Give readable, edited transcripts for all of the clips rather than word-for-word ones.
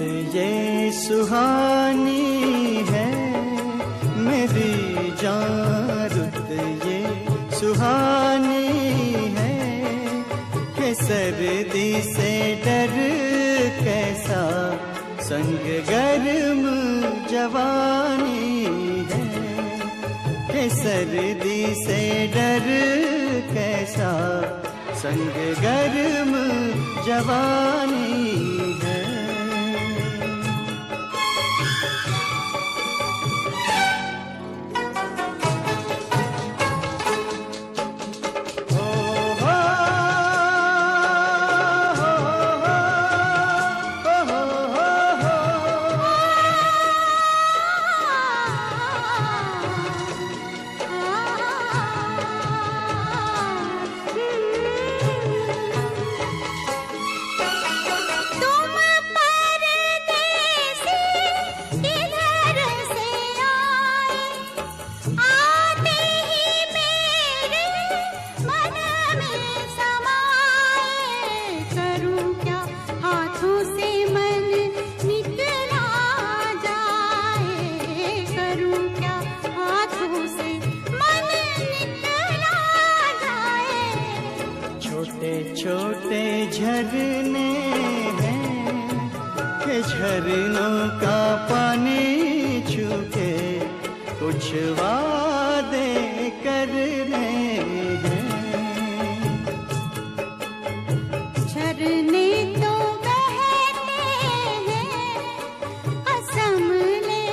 ये सुहानी है मेरी जान, रुत ये सुहानी है कि सर्दी से डर कैसा संग गर्म जवानी है, कि सर्दी से डर कैसा संग गर्म जवानी है। छोटे झरने हैं कि झरनों का पानी छूके कुछ वादे करने हैं। झरने तो बहते हैं कसम ले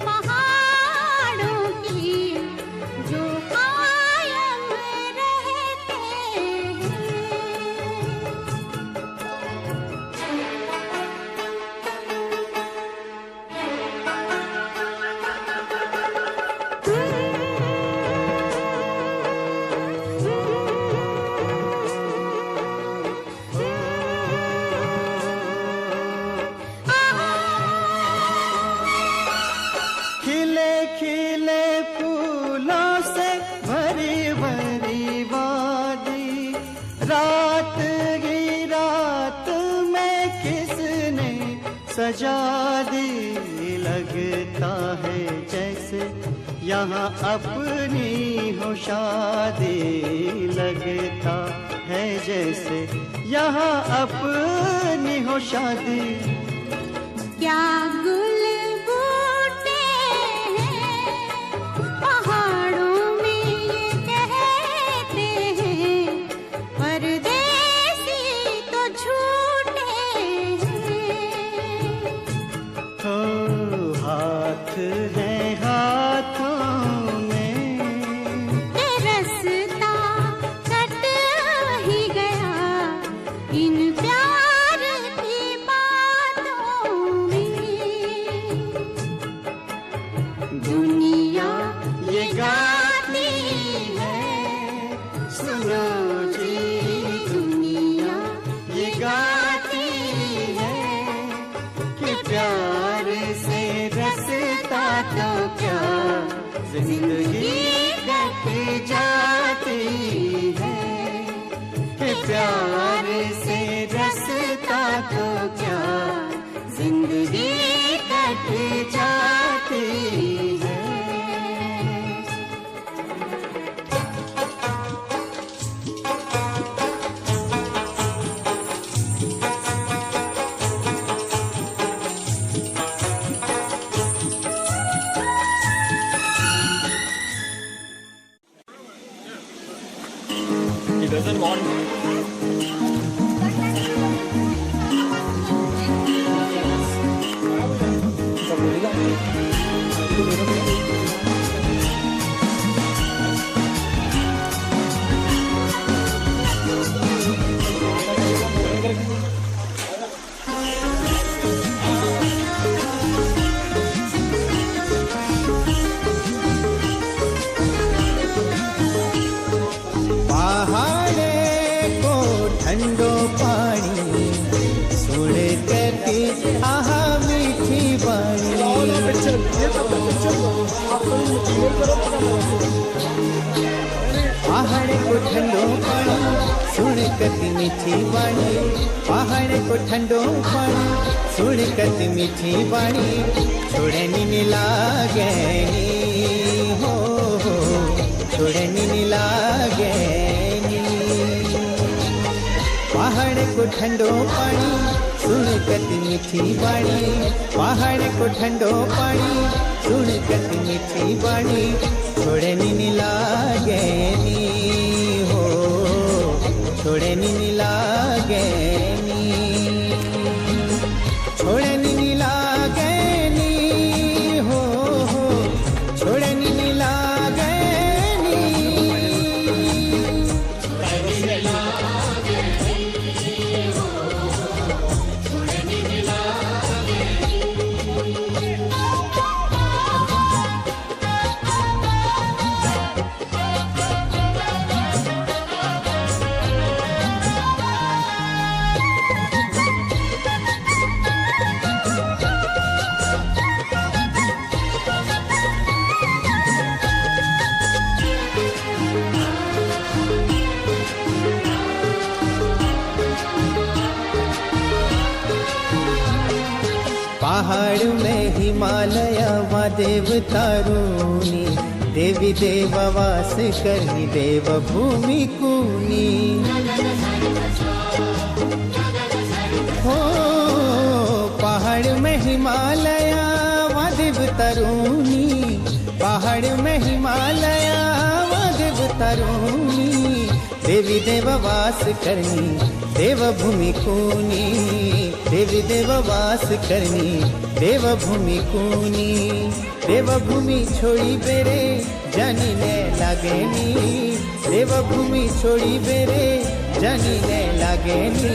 पहाड़ों की, जो कायम रहते हैं। खिले खिले फूलों से भरी भरी वादी, रात की रात में किसने सजा दी, लगता है जैसे यहाँ अपनी हो शादी, लगता है जैसे यहाँ अपनी हो शादी। क्या गुल बूटे हैं पहाड़ों में ये कहते हैं, परदेसी तो झूठे हैं। हो हाथ है हाथों में, ये रास्ता कट ही गया इन प्यार की बातों में। दुनिया ये गाती है, सुनो जी दुनिया ये गाती है कि प्यार से रसता तो क्या जिंदगी कट जाती है, कि प्यार से रसता तो क्या जिंदगी कट जाती है। He doesn't want. ठंडो पानी सुन के आहा मीठी बानी, पहाड़ को ठंडो पानी सुन कति मीठी वाणी पहाड़ को ठंडो पानी सुन कति मीठी वाणी छोड़नी नी लागेनी हो छोड़नी नी लागेनी पहाड़ को ठंडो पानी सुन कति मीठी वाणी पहाड़ को ठंडो पानी सुन कति मीठी वाणी छोड़नी नी लागेनी हो छोड़नी नी लागेनी छोड़नी नी लागेनी हो छोड़नी नी लागेनी पहाड़ में हिमालय वा देवतारूनी देवी देववास करनी देव भूमि कूनी हो पहाड़ में हिमालय वा देवतारूनी पहाड़ में हिमालय वा देवतारूनी देवी देववास करनी देव भूमि कूनी देवी देववास करनी देव भूमि कूनी देव भूमि छोड़ी बेरे जानी ने लागेनी देव भूमि छोड़ी बेरे जानी ने लागेनी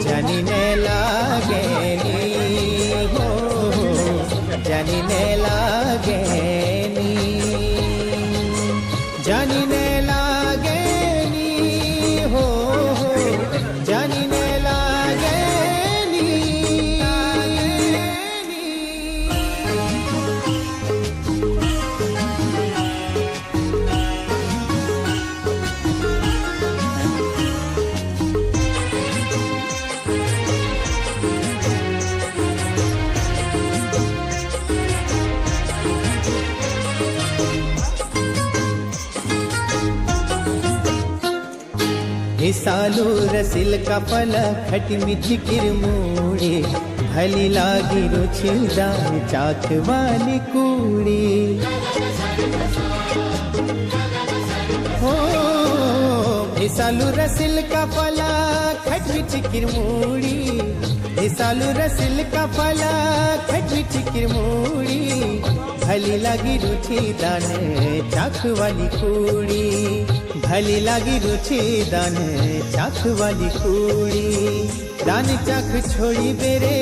जानी ने लागेनी हो जानी ने लागेनी जानी ने लागेनी हो जानी ने सालू रसिल का फल खटी मीठी किरमूड़ी भली लागी रुचिदार चाक वाली कूड़ी हो सालू रसिल का फल खट मीठी किरमूड़ी सालू रसिल का फल खट मीठी किरमूड़ी भली लागी रुचिदार चाक वाली कूड़ी भली लागी रुचि दान चाख वाली कूड़ी दान चाख छोड़ी बेरे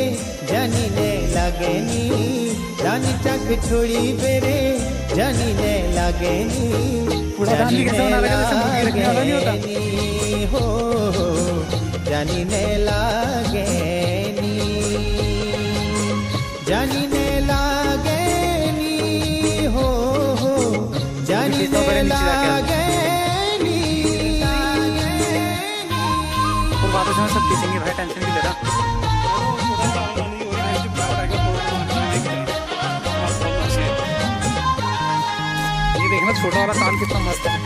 जानी ने लागेनी दान चाख छोड़ी बेरे जानी ने लागेनी जानी ने लागेनी हो जानी ने लागेनी जानी ने लागेनी हो जानी ने लागेनी वापस में सब पीसेंगे भाई टेंशन नहीं लेना ये देखना छोटा वाला ताल कितना मस्त है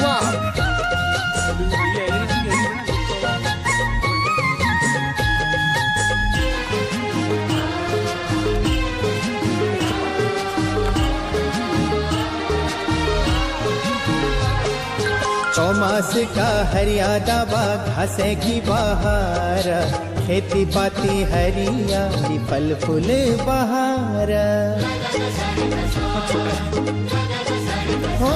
वाह चौमास का हरियादा बा घासे की बहार खेती पाती हरियाली फल फूल बहार हो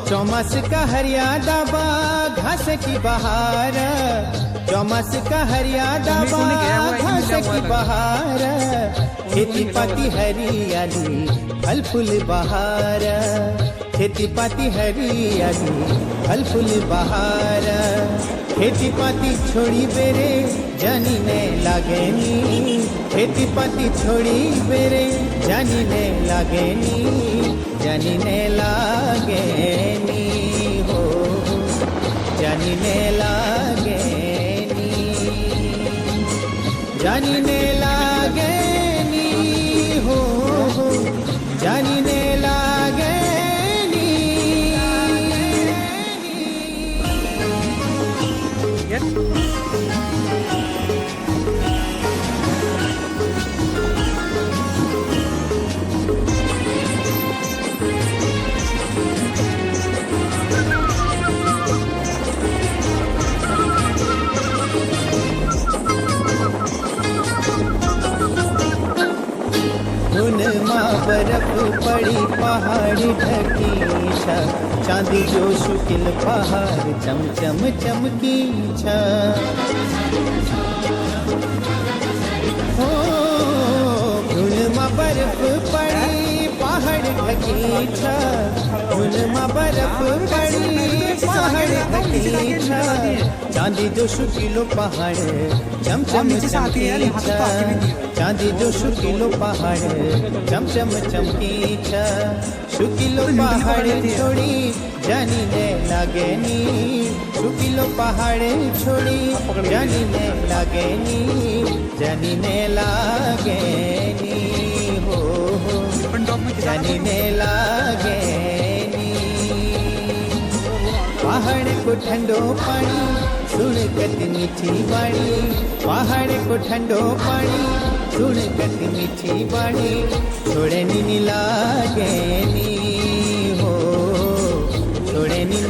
चौमास का हरियादा बा घास की बहार चौमास का हरियादा बा घास की बहार खेती पाती हरियाली फल फूल बहार खेती पाती हरियाली फल फूल बहार खेती पाती छोड़ी बेरे जानी ने लागेनी खेती पाती छोड़ी बेरे जानी ने लागेनी जानी ने लागेनी हो જાનીને લાગે જાનીને લાગે ની હો જાનીને લાગે ઉનમાં બરફ પડી પહાડ ઢકી છે ચાંદી જો શુકિલ પહાડ ચમચમ ચમકી છે હો ઉનમાં બરફ પડી પહાડ ઢકી છે ઉનમાં બરફ પડી પહાડ ઢકી છે ચાંદી જો શુકિલો પહાડ ચમચમ ચમકી છે ચાંદી જો શુકિલો પહાડ ચમચમ ચમકી છે શુકિલો પહાડ છોડી જાનીને લાગે ની શુકિલો પહાડ છોડી જાનીને લાગે ની જાનીને લાગે ની હો જાનીને લાગે पहाड़ को ठंडो पानी सुन कत मीठी बाणी पहाड़ को ठंडो पानी सुन कत मीठी बाणी छोड़े नी लागे नी हो छोड़े नी